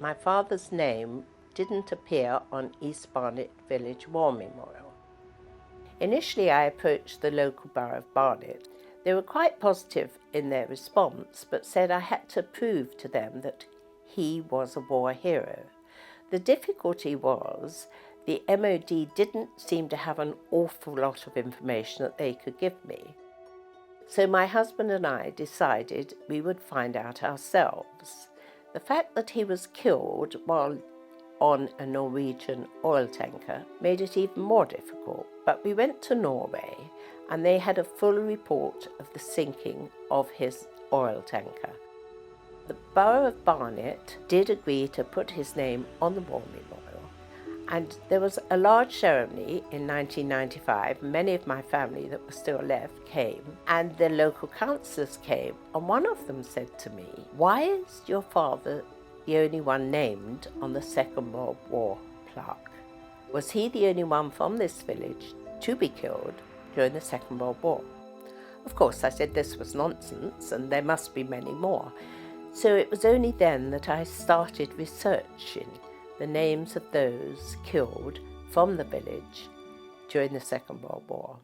my father's name didn't appear on East Barnet Village War Memorial. Initially, I approached the local borough of Barnet. They were quite positive in their response, but said I had to prove to them that he was a war hero. The difficulty was the MOD didn't seem to have an awful lot of information that they could give me. So my husband and I decided we would find out ourselves. The fact that he was killed while on a Norwegian oil tanker made it even more difficult, but we went to Norway and they had a full report of the sinking of his oil tanker. The borough of Barnet did agree to put his name on the war memorial, and there was a large ceremony in 1995. Many of my family that were still left came, and the local councillors came, and one of them said to me, "Why is your father the only one named on the Second World War plaque? Was he the only one from this village to be killed during the Second World War?" Of course, I said this was nonsense and there must be many more. So it was only then that I started researching the names of those killed from the village during the Second World War.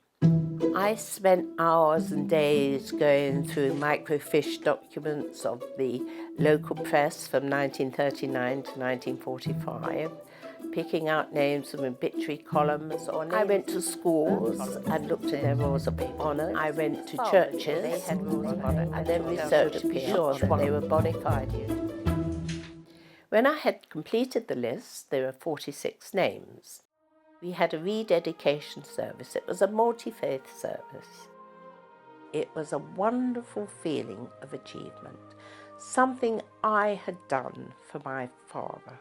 I spent hours and days going through microfiche documents of the local press from 1939 to 1945, picking out names from obituary columns. I went to schools and looked at their rules of honour. I went to churches, they had rules of honour, and then researched to be sure that they were bona fide. When I had completed the list, there were 46 names. We had a rededication service. It was a multi-faith service. It was a wonderful feeling of achievement, something I had done for my father.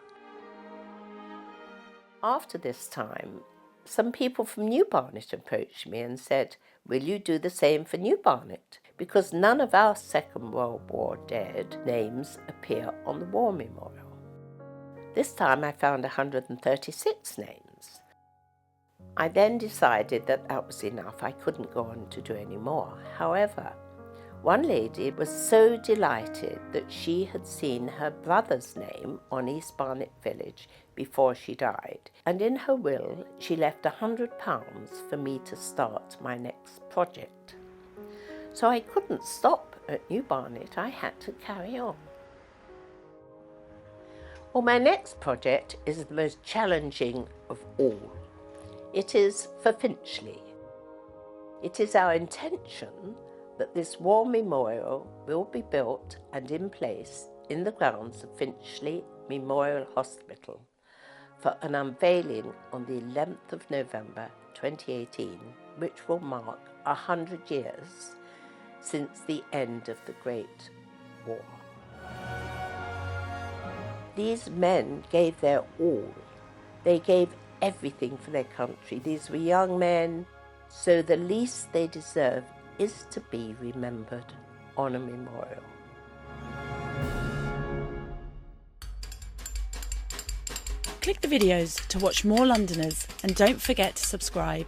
After this time, some people from New Barnet approached me and said, "Will you do the same for New Barnet? Because none of our Second World War dead names appear on the War Memorial." This time I found 136 names. I then decided that that was enough. I couldn't go on to do any more. However, one lady was so delighted that she had seen her brother's name on East Barnet Village before she died, and in her will she left £100 for me to start my next project. So I couldn't stop at New Barnet, I had to carry on. Well, my next project is the most challenging of all. It is for Finchley. It is our intention that this war memorial will be built and in place in the grounds of Finchley Memorial Hospital for an unveiling on the 11th of November 2018, which will mark 100 years since the end of the Great War. These men gave their all. They gave everything for their country. These were young men, so the least they deserve is to be remembered on a memorial. Click the videos to watch more Londoners and don't forget to subscribe.